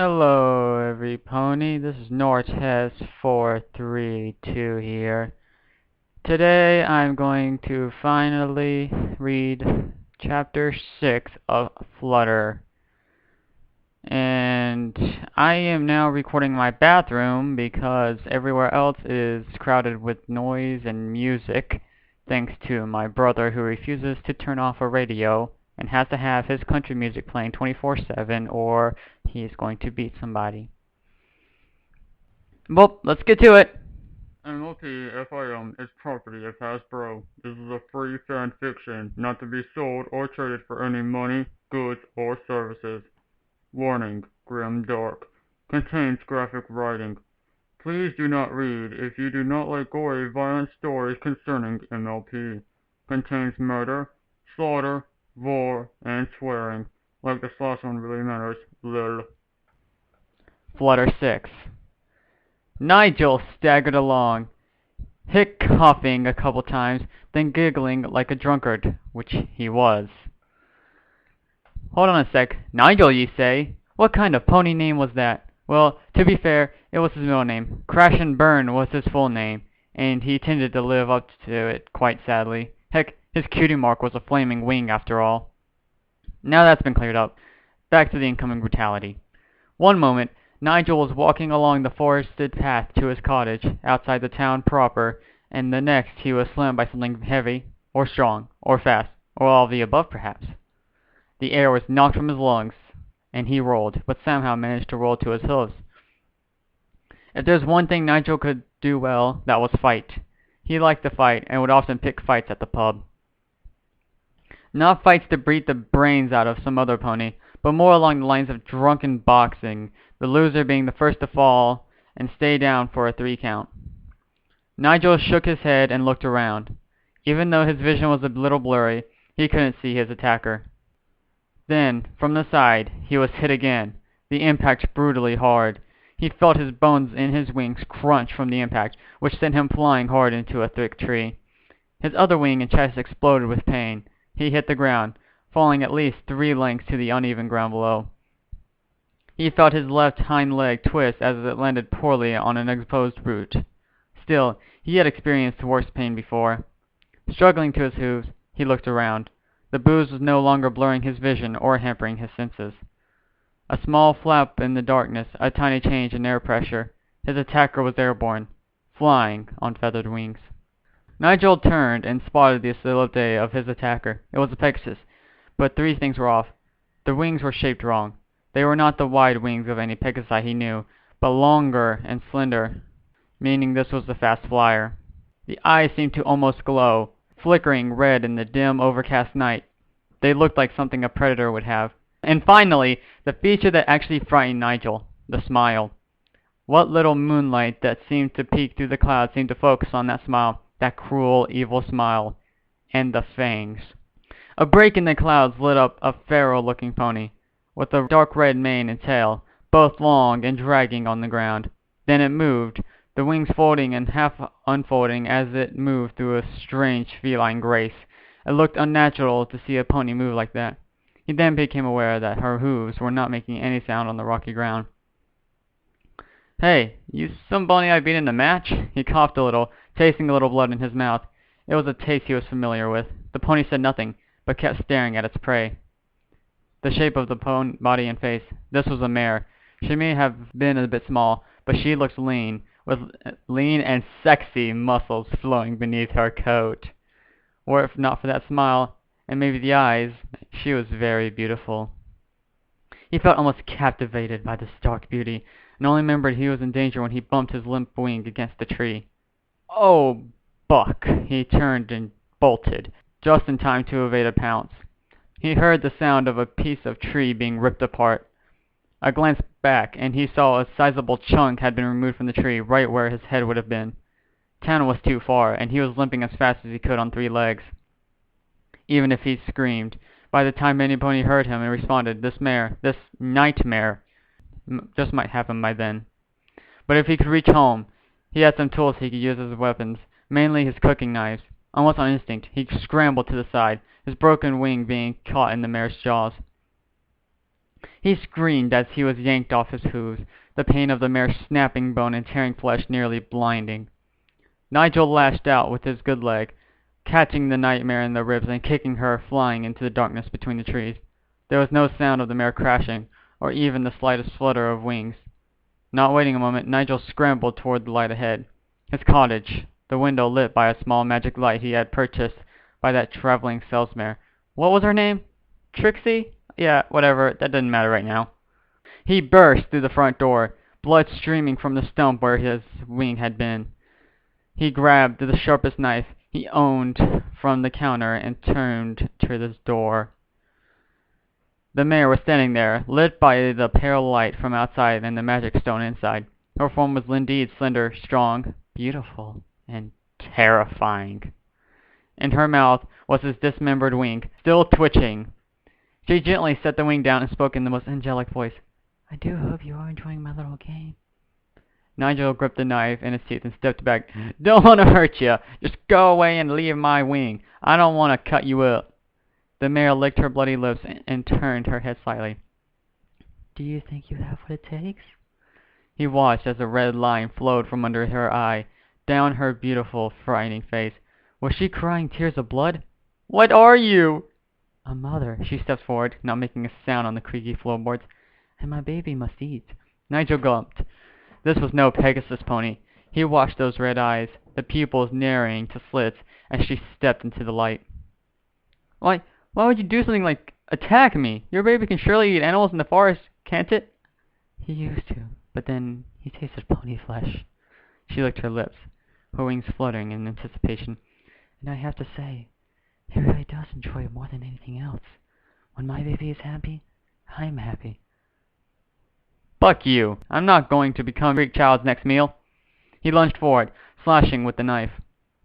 Hello, every pony. This is Nortes 432 here. Today I'm going to finally read Chapter 6 of fLuTtEr. And I am now recording my bathroom because everywhere else is crowded with noise and music, thanks to my brother who refuses to turn off a radio and has to have his country music playing 24/7 or he's going to beat somebody. Well, let's get to it. MLP is property of Hasbro. This is a free fan fiction, not to be sold or traded for any money, goods, or services. Warning, grim dark. Contains graphic writing. Please do not read if you do not like gory, violent stories concerning MLP. Contains murder, slaughter, war, and swearing. Like the last one really matters. Lil. fLuTtEr 6. Nigel staggered along, hiccoughing a couple times, then giggling like a drunkard, which he was. Hold on a sec. Nigel, you say? What kind of pony name was that? Well, to be fair, it was his middle name. Crash and Burn was his full name, and he tended to live up to it quite sadly. Heck, his cutie mark was a flaming wing after all. Now that's been cleared up, back to the incoming brutality. One moment, Nigel was walking along the forested path to his cottage, outside the town proper, and the next he was slammed by something heavy, or strong, or fast, or all of the above perhaps. The air was knocked from his lungs, and he rolled, but somehow managed to roll to his hooves. If there's one thing Nigel could do well, that was fight. He liked to fight, and would often pick fights at the pub. Not fights to beat the brains out of some other pony, but more along the lines of drunken boxing, the loser being the first to fall and stay down for a 3 count. Nigel shook his head and looked around. Even though his vision was a little blurry, he couldn't see his attacker. Then, from the side, he was hit again, the impact brutally hard. He felt his bones in his wings crunch from the impact, which sent him flying hard into a thick tree. His other wing and chest exploded with pain. He hit the ground, falling at least 3 lengths to the uneven ground below. He felt his left hind leg twist as it landed poorly on an exposed root. Still, he had experienced worse pain before. Struggling to his hooves, he looked around. The booze was no longer blurring his vision or hampering his senses. A small flap in the darkness, a tiny change in air pressure. His attacker was airborne, flying on feathered wings. Nigel turned and spotted the silhouette of his attacker. It was a Pegasus, but 3 things were off. The wings were shaped wrong. They were not the wide wings of any Pegasi he knew, but longer and slender, meaning this was the fast flyer. The eyes seemed to almost glow, flickering red in the dim, overcast night. They looked like something a predator would have. And finally, the feature that actually frightened Nigel, the smile. What little moonlight that seemed to peek through the clouds seemed to focus on that smile, that cruel, evil smile, and the fangs. A break in the clouds lit up a feral-looking pony, with a dark red mane and tail, both long and dragging on the ground. Then it moved, the wings folding and half unfolding as it moved through a strange feline grace. It looked unnatural to see a pony move like that. He then became aware that her hooves were not making any sound on the rocky ground. "Hey, you some pony I beat in the match?" He coughed a little, tasting a little blood in his mouth. It was a taste he was familiar with. The pony said nothing, but kept staring at its prey. The shape of the body and face. This was a mare. She may have been a bit small, but she looked lean, with lean and sexy muscles flowing beneath her coat. Or if not for that smile, and maybe the eyes, she was very beautiful. He felt almost captivated by this dark beauty, and only remembered he was in danger when he bumped his limp wing against the tree. "Oh, Buck!" He turned and bolted, just in time to evade a pounce. He heard the sound of a piece of tree being ripped apart. A glance back, and he saw a sizable chunk had been removed from the tree, right where his head would have been. Town was too far, and he was limping as fast as he could on 3 legs. Even if he screamed, by the time any pony heard him and responded, this nightmare, just might have him by then. But if he could reach home, he had some tools he could use as weapons, mainly his cooking knives. Almost on instinct, he scrambled to the side, his broken wing being caught in the mare's jaws. He screamed as he was yanked off his hooves, the pain of the mare snapping bone and tearing flesh nearly blinding. Nigel lashed out with his good leg, catching the nightmare in the ribs and kicking her flying into the darkness between the trees. There was no sound of the mare crashing, or even the slightest flutter of wings. Not waiting a moment, Nigel scrambled toward the light ahead. His cottage, the window lit by a small magic light he had purchased by that traveling salesmare. What was her name? Trixie? Yeah, whatever, that doesn't matter right now. He burst through the front door, blood streaming from the stump where his wing had been. He grabbed the sharpest knife he owned from the counter and turned to the door. The mare was standing there, lit by the pale light from outside and the magic stone inside. Her form was indeed slender, strong, beautiful, and terrifying. In her mouth was his dismembered wing, still twitching. She gently set the wing down and spoke in the most angelic voice. I do hope you are enjoying my little game. Nigel gripped the knife in his teeth and stepped back. Don't want to hurt you. Just go away and leave my wing. I don't want to cut you up. The mare licked her bloody lips and turned her head slightly. Do you think you have what it takes? He watched as a red line flowed from under her eye, down her beautiful, frightening face. Was she crying tears of blood? What are you? A mother. She stepped forward, not making a sound on the creaky floorboards. And my baby must eat. Nigel gulped. This was no Pegasus pony. He watched those red eyes, the pupils narrowing to slits, as she stepped into the light. Why would you do something like attack me? Your baby can surely eat animals in the forest, can't it? He used to, but then he tasted pony flesh. She licked her lips, her wings fluttering in anticipation. And I have to say, he really does enjoy it more than anything else. When my baby is happy, I'm happy. Fuck you. I'm not going to become Greek child's next meal. He lunged forward, slashing with the knife.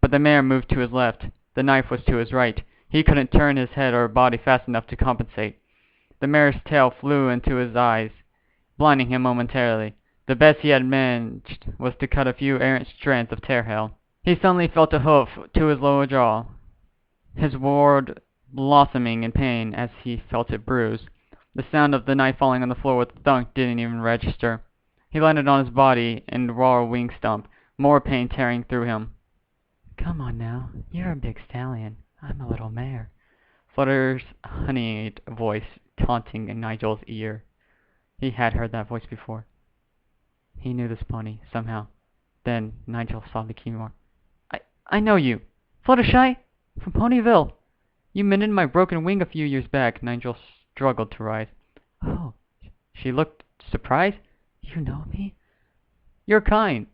But the mare moved to his left. The knife was to his right. He couldn't turn his head or body fast enough to compensate. The mare's tail flew into his eyes, blinding him momentarily. The best he had managed was to cut a few errant strands of hair. He suddenly felt a hoof to his lower jaw, his ward blossoming in pain as he felt it bruise. The sound of the knife falling on the floor with a thunk didn't even register. He landed on his body and raw wing stump, more pain tearing through him. Come on now, you're a big stallion. I'm a little mare. Flutter's honeyed voice taunting in Nigel's ear. He had heard that voice before. He knew this pony, somehow. Then Nigel saw the key mark. I know you. Fluttershy? From Ponyville. You mended my broken wing a few years back. Nigel struggled to rise. Oh. She looked surprised. You know me? You're kind.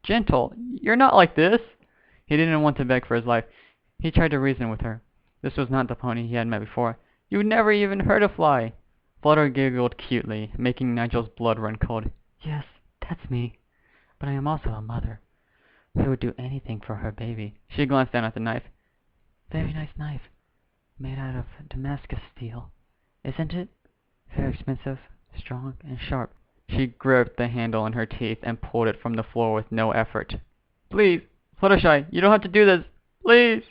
Gentle. You're not like this. He didn't want to beg for his life. He tried to reason with her. This was not the pony he had met before. You never even heard a fly. Flutter giggled cutely, making Nigel's blood run cold. Yes, that's me. But I am also a mother who would do anything for her baby. She glanced down at the knife. Very nice knife. Made out of Damascus steel. Isn't it? Very expensive, strong, and sharp. She gripped the handle in her teeth and pulled it from the floor with no effort. Please, Fluttershy, you don't have to do this. Please!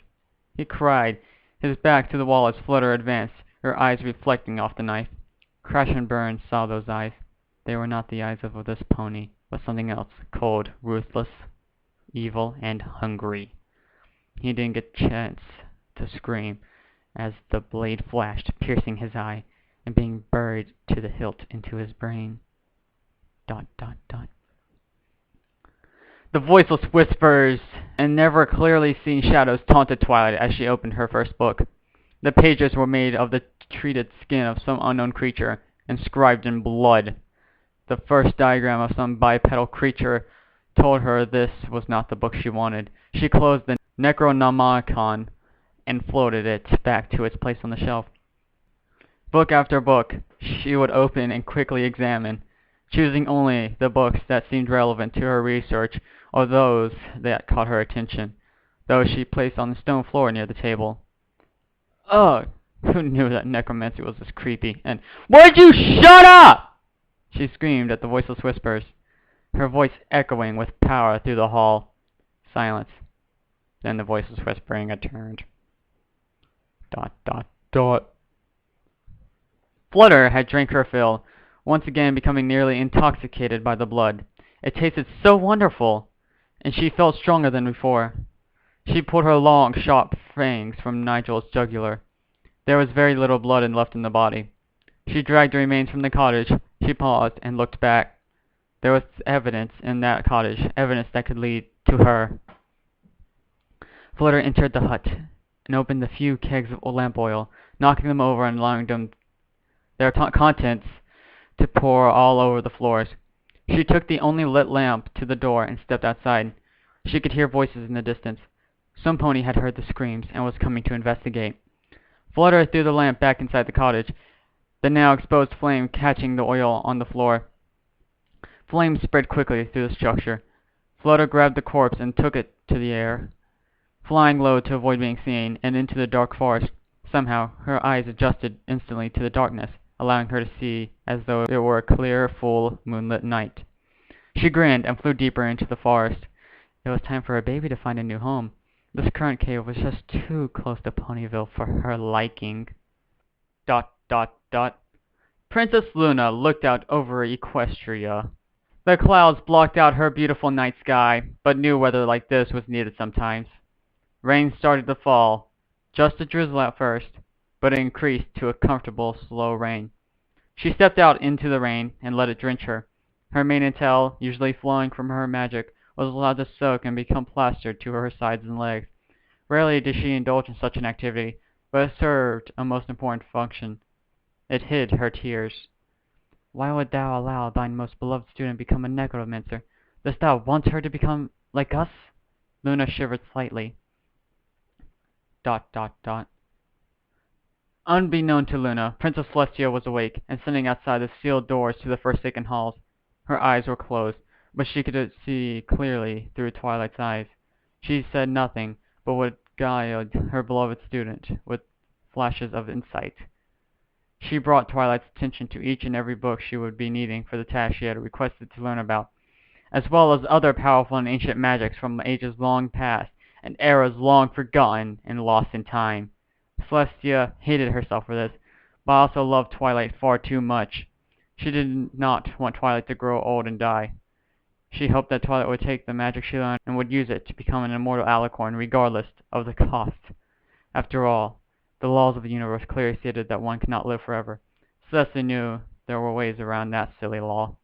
He cried, his back to the wall as Flutter advanced, her eyes reflecting off the knife. Crash and Burn saw those eyes. They were not the eyes of this pony, but something else, cold, ruthless, evil, and hungry. He didn't get a chance to scream as the blade flashed, piercing his eye and being buried to the hilt into his brain. ... The voiceless whispers and never clearly seen shadows taunted Twilight as she opened her first book. The pages were made of the treated skin of some unknown creature, inscribed in blood. The first diagram of some bipedal creature told her this was not the book she wanted. She closed the Necronomicon and floated it back to its place on the shelf. Book after book she would open and quickly examine, choosing only the books that seemed relevant to her research or those that caught her attention, those she placed on the stone floor near the table. Ugh! Who knew that necromancy was this creepy? And would you shut up? She screamed at the voiceless whispers, her voice echoing with power through the hall. Silence. Then the voiceless whispering returned. ... Flutter had drank her fill, once again becoming nearly intoxicated by the blood. It tasted so wonderful, and she felt stronger than before. She pulled her long, sharp fangs from Nigel's jugular. There was very little blood left in the body. She dragged the remains from the cottage. She paused and looked back. There was evidence in that cottage, evidence that could lead to her. Flutter entered the hut and opened the few kegs of lamp oil, knocking them over and allowing their contents to pour all over the floors. She took the only lit lamp to the door and stepped outside. She could hear voices in the distance. Some pony had heard the screams and was coming to investigate. Flutter threw the lamp back inside the cottage, the now exposed flame catching the oil on the floor. Flames spread quickly through the structure. Flutter grabbed the corpse and took it to the air, flying low to avoid being seen, and into the dark forest. Somehow, her eyes adjusted instantly to the darkness, allowing her to see as though it were a clear, full, moonlit night. She grinned and flew deeper into the forest. It was time for her baby to find a new home. This current cave was just too close to Ponyville for her liking. ... Princess Luna looked out over Equestria. The clouds blocked out her beautiful night sky, but new weather like this was needed sometimes. Rain started to fall, just a drizzle at first, but it increased to a comfortable, slow rain. She stepped out into the rain and let it drench her. Her mane and tail, usually flowing from her magic, was allowed to soak and become plastered to her sides and legs. Rarely did she indulge in such an activity, but it served a most important function. It hid her tears. Why would thou allow thine most beloved student become a necromancer? Dost thou want her to become like us? Luna shivered slightly. ... Unbeknown to Luna, Princess Celestia was awake and sitting outside the sealed doors to the forsaken halls. Her eyes were closed, but she could see clearly through Twilight's eyes. She said nothing, but would guide her beloved student with flashes of insight. She brought Twilight's attention to each and every book she would be needing for the task she had requested to learn about, as well as other powerful and ancient magics from ages long past and eras long forgotten and lost in time. Celestia hated herself for this, but also loved Twilight far too much. She did not want Twilight to grow old and die. She hoped that Twilight would take the magic she learned and would use it to become an immortal alicorn regardless of the cost. After all, the laws of the universe clearly stated that one cannot live forever. Celestia knew there were ways around that silly law. ...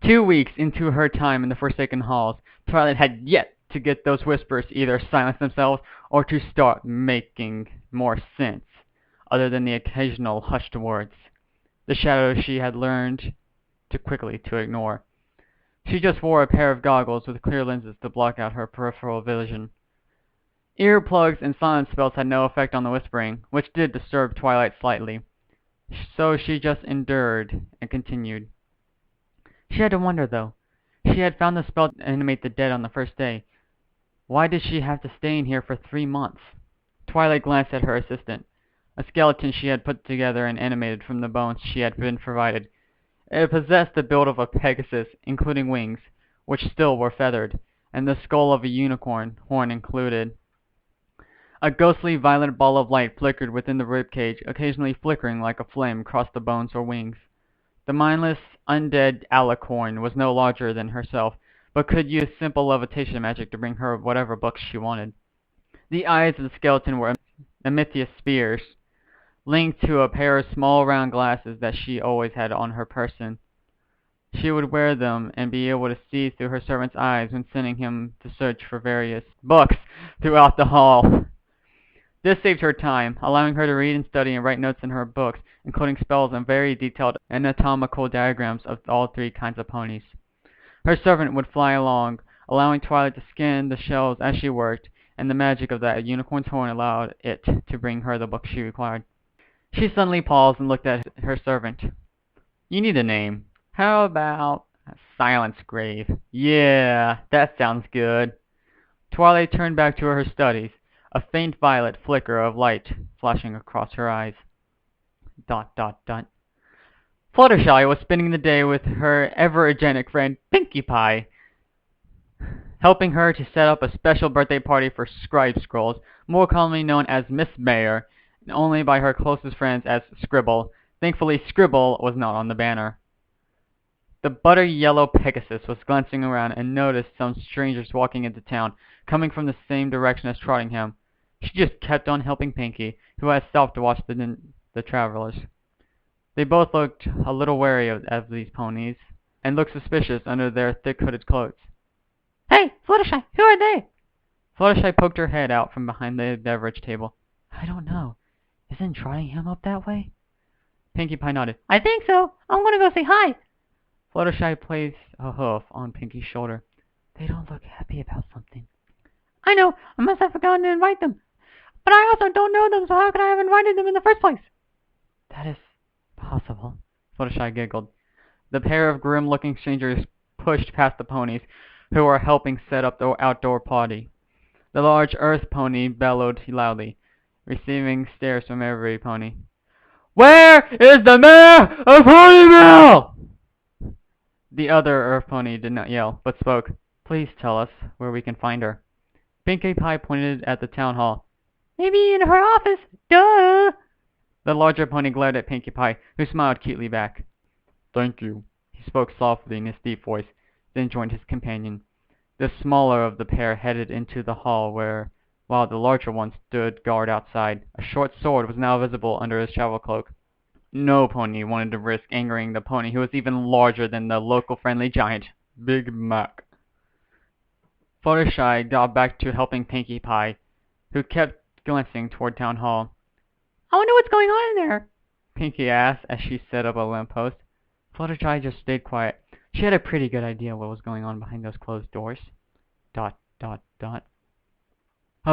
2 weeks into her time in the Forsaken Halls, Twilight had yet to get those whispers to either silence themselves or to start making more sense, other than the occasional hushed words. The shadows she had learned too quickly to ignore. She just wore a pair of goggles with clear lenses to block out her peripheral vision. Earplugs and silence spells had no effect on the whispering, which did disturb Twilight slightly. So she just endured and continued. She had to wonder, though. She had found the spell to animate the dead on the first day. Why did she have to stay in here for 3 months? Twilight glanced at her assistant, a skeleton she had put together and animated from the bones she had been provided. It possessed the build of a Pegasus, including wings, which still were feathered, and the skull of a unicorn, horn included. A ghostly violet ball of light flickered within the ribcage, occasionally flickering like a flame across the bones or wings. The mindless, undead alicorn was no larger than herself, but could use simple levitation magic to bring her whatever books she wanted. The eyes of the skeleton were amethyst spears, linked to a pair of small round glasses that she always had on her person. She would wear them and be able to see through her servant's eyes when sending him to search for various books throughout the hall. This saved her time, allowing her to read and study and write notes in her books, including spells and very detailed anatomical diagrams of all 3 kinds of ponies. Her servant would fly along, allowing Twilight to scan the shelves as she worked, and the magic of that unicorn's horn allowed it to bring her the book she required. She suddenly paused and looked at her servant. You need a name. How about Silence Grave? Yeah, that sounds good. Twilight turned back to her studies, a faint violet flicker of light flashing across her eyes. ... Fluttershy was spending the day with her ever-agenic friend Pinkie Pie, helping her to set up a special birthday party for Scribe Scrolls, more commonly known as Miss Mayor, only by her closest friends as Scribble. Thankfully, Scribble was not on the banner. The butter-yellow Pegasus was glancing around and noticed some strangers walking into town, coming from the same direction as Trottingham. She just kept on helping Pinkie, who had stopped to watch the travelers. They both looked a little wary of these ponies, and looked suspicious under their thick-hooded cloaks. "Hey, Fluttershy, who are they?" Fluttershy poked her head out from behind the beverage table. "I don't know. Isn't Trottingham up that way?" Pinkie Pie nodded. "I think so. I'm gonna go say hi." Fluttershy placed a hoof on Pinkie's shoulder. "They don't look happy about something." "I know. I must have forgotten to invite them. But I also don't know them, so how could I have invited them in the first place?" "That is possible," Fluttershy giggled. The pair of grim-looking strangers pushed past the ponies, who were helping set up the outdoor party. The large earth pony bellowed loudly, receiving stares from every pony. "Where is the mayor of Ponyville?" The other earth pony did not yell, but spoke. "Please tell us where we can find her." Pinkie Pie pointed at the town hall. "Maybe in her office, duh!" The larger pony glared at Pinkie Pie, who smiled cutely back. Thank you. He spoke softly in his deep voice, then joined his companion. The smaller of the pair headed into the hall while the larger one stood guard outside. A short sword was now visible under his travel cloak. No pony wanted to risk angering the pony who was even larger than the local friendly giant, Big Mac. Fluttershy got back to helping Pinkie Pie, who kept glancing toward Town Hall. "I wonder what's going on in there?" Pinkie asked as she set up a lamppost. Fluttershy just stayed quiet. She had a pretty good idea what was going on behind those closed doors. ... "A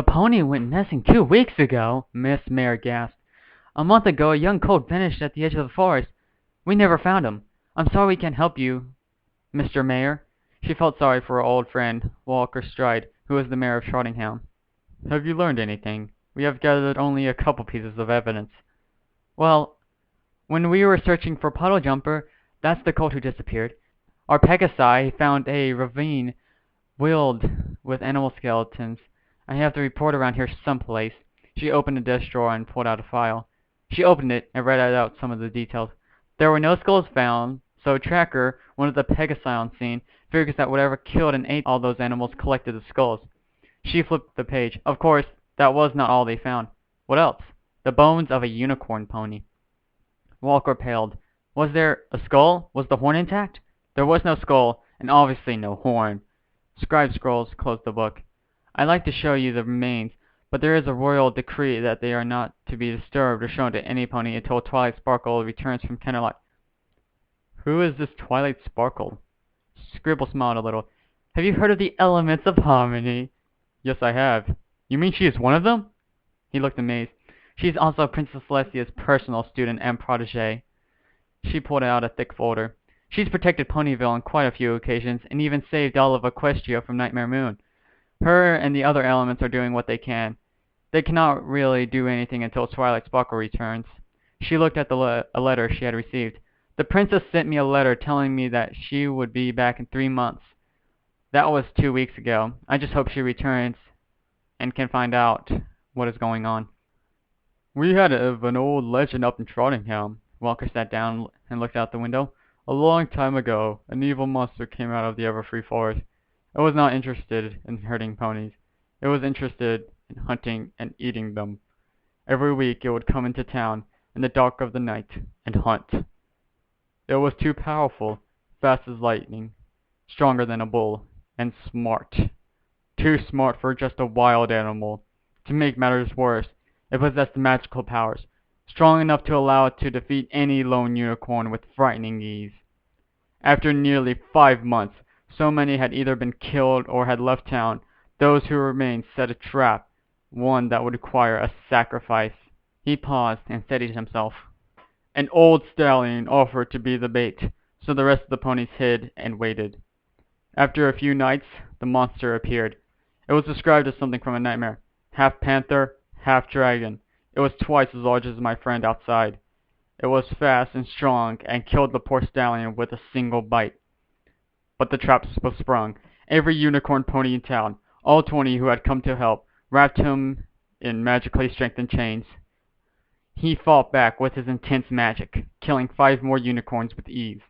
pony went missing 2 weeks ago," Miss Mare gasped. "A month ago a young colt vanished at the edge of the forest. We never found him. I'm sorry we can't help you, Mr. Mayor." She felt sorry for her old friend, Walker Stride, who was the mayor of Trottingham. "Have you learned anything? We have gathered only a couple pieces of evidence." "Well, when we were searching for Puddle Jumper, that's the colt who disappeared. Our Pegasi found a ravine filled with animal skeletons. I have the report around here someplace." She opened a desk drawer and pulled out a file. She opened it and read out some of the details. There were no skulls found, so Tracker, one of the Pegasi on scene, figures that whatever killed and ate all those animals collected the skulls. She flipped the page. Of course, that was not all they found. What else? The bones of a unicorn pony. Walker paled. Was there a skull? Was the horn intact? There was no skull, and obviously no horn. Scribe Scrolls closed the book. "I'd like to show you the remains, but there is a royal decree that they are not to be disturbed or shown to any pony until Twilight Sparkle returns from Kennerlot." "Who is this Twilight Sparkle?" Scribble smiled a little. "Have you heard of the Elements of Harmony?" "Yes, I have. You mean she is one of them?" He looked amazed. "She is also Princess Celestia's personal student and protege." She pulled out a thick folder. "She's protected Ponyville on quite a few occasions, and even saved all of Equestria from Nightmare Moon. Her and the other elements are doing what they can. They cannot really do anything until Twilight Sparkle returns." She looked at a letter she had received. "The princess sent me a letter telling me that she would be back in 3 months. That was 2 weeks ago. I just hope she returns and can find out what is going on." "We had an old legend up in Trottingham." Walker sat down and looked out the window. "A long time ago, an evil monster came out of the Everfree Forest. It was not interested in hurting ponies. It was interested in hunting and eating them. Every week it would come into town in the dark of the night and hunt. It was too powerful, fast as lightning, stronger than a bull, and smart. Too smart for just a wild animal. To make matters worse, it possessed magical powers, strong enough to allow it to defeat any lone unicorn with frightening ease. After nearly 5 months, so many had either been killed or had left town. Those who remained set a trap, one that would require a sacrifice." He paused and steadied himself. "An old stallion offered to be the bait, so the rest of the ponies hid and waited. After a few nights, the monster appeared. It was described as something from a nightmare. Half panther, half dragon. It was twice as large as my friend outside. It was fast and strong and killed the poor stallion with a single bite. But the trap was sprung. Every unicorn pony in town, all 20 who had come to help, wrapped him in magically strengthened chains. He fought back with his intense magic, killing 5 more unicorns with ease.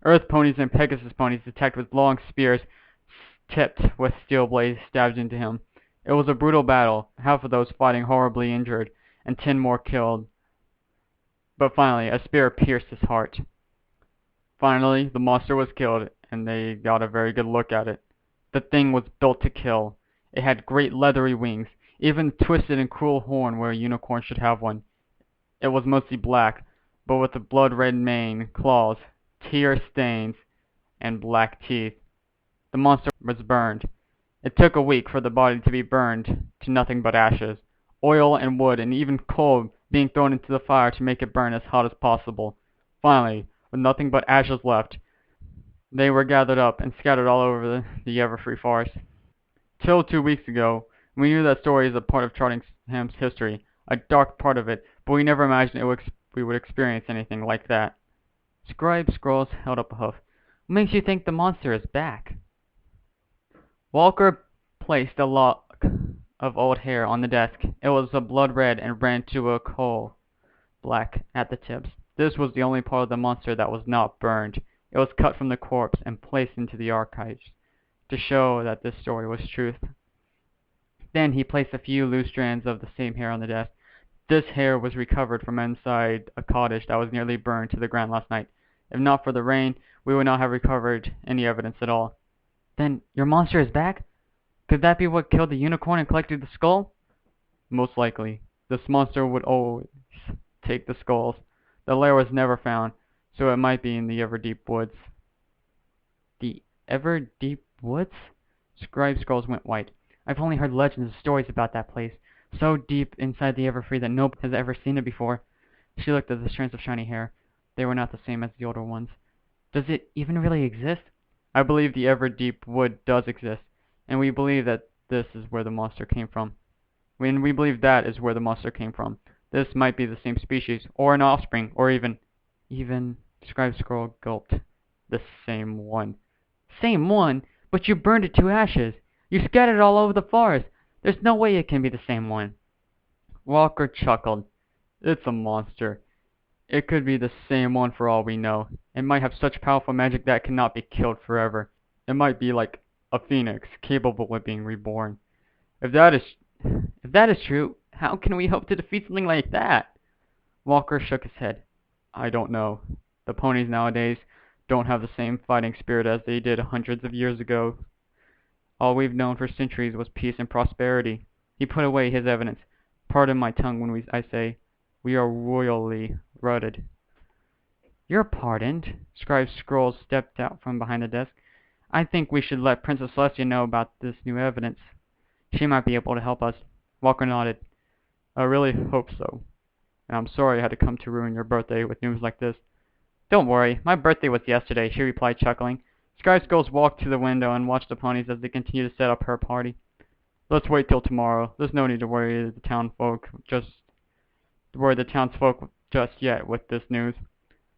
Earth ponies and Pegasus ponies attacked with long spears tipped with steel blades stabbed into him. It was a brutal battle, half of those fighting horribly injured, and 10 more killed. But finally, a spear pierced his heart. Finally, the monster was killed, and they got a very good look at it. The thing was built to kill. It had great leathery wings, even twisted and cruel horn where a unicorn should have one. It was mostly black, but with a blood-red mane, claws, tear stains, and black teeth. The monster was burned. It took a week for the body to be burned to nothing but ashes, oil and wood and even coal being thrown into the fire to make it burn as hot as possible. Finally, with nothing but ashes left, they were gathered up and scattered all over the Everfree forest. Till 2 weeks ago, we knew that story is a part of Cheltenham's history, a dark part of it, but we never imagined we would experience anything like that. Scribe Scrolls held up a hoof. What makes you think the monster is back? Walker placed a lock of old hair on the desk. It was a blood red and ran to a coal black at the tips. This was the only part of the monster that was not burned. It was cut from the corpse and placed into the archives to show that this story was truth. Then he placed a few loose strands of the same hair on the desk. This hair was recovered from inside a cottage that was nearly burned to the ground last night. If not for the rain, we would not have recovered any evidence at all. Then your monster is back? Could that be what killed the unicorn and collected the skull? Most likely. This monster would always take the skulls. The lair was never found, so it might be in the Everdeep Woods. The Everdeep Woods? Scribe Scrolls went white. I've only heard legends and stories about that place, so deep inside the Everfree that nobody has ever seen it before. She looked at the strands of shiny hair. They were not the same as the older ones. Does it even really exist? I believe the Everdeep Wood does exist, and we believe that this is where the monster came from. We believe that is where the monster came from. This might be the same species, or an offspring, or even Scribe Scroll gulped. The same one. Same one? But you burned it to ashes. You scattered it all over the forest. There's no way it can be the same one. Walker chuckled. It's a monster. It could be the same one for all we know. It might have such powerful magic that it cannot be killed forever. It might be like a phoenix, capable of being reborn. If that is true, how can we hope to defeat something like that? Walker shook his head. I don't know. The ponies nowadays don't have the same fighting spirit as they did hundreds of years ago. All we've known for centuries was peace and prosperity. He put away his evidence. Pardon my tongue when I say we are royally rooted. You're pardoned. Scribe Scrolls stepped out from behind the desk. I think we should let Princess Celestia know about this new evidence. She might be able to help us. Walker nodded. I really hope so. And I'm sorry I had to come to ruin your birthday with news like this. Don't worry, my birthday was yesterday, she replied, chuckling. Scribe Scrolls walked to the window and watched the ponies as they continued to set up her party. Let's wait till tomorrow. There's no need to worry the townsfolk just yet with this news.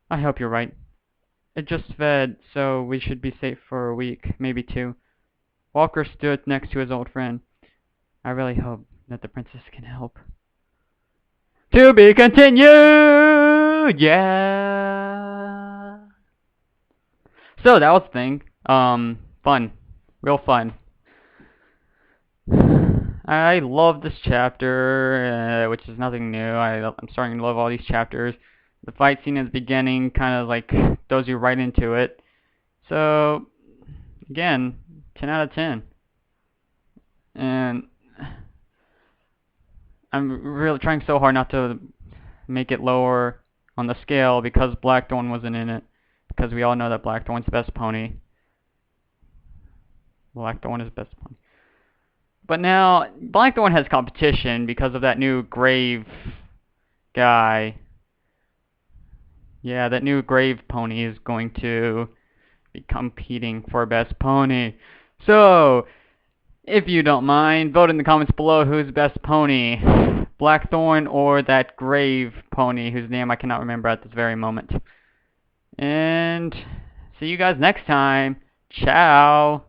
I hope you're right. It just fed, so we should be safe for a week, maybe 2. Walker stood next to his old friend. I really hope that the princess can help. To be continued! Yeah! So, that was the thing. Fun. Real fun. I love this chapter, which is nothing new. I'm starting to love all these chapters. The fight scene at the beginning kind of like throws you right into it. So, again, 10 out of 10. And I'm really trying so hard not to make it lower on the scale because Blackthorn wasn't in it. Because we all know that Blackthorn's the best pony. Blackthorn is the best pony. But now, Blackthorn has competition because of that new Grave guy. Yeah, that new Grave pony is going to be competing for best pony. So, if you don't mind, vote in the comments below who's best pony. Blackthorn or that Grave pony whose name I cannot remember at this very moment. And see you guys next time. Ciao.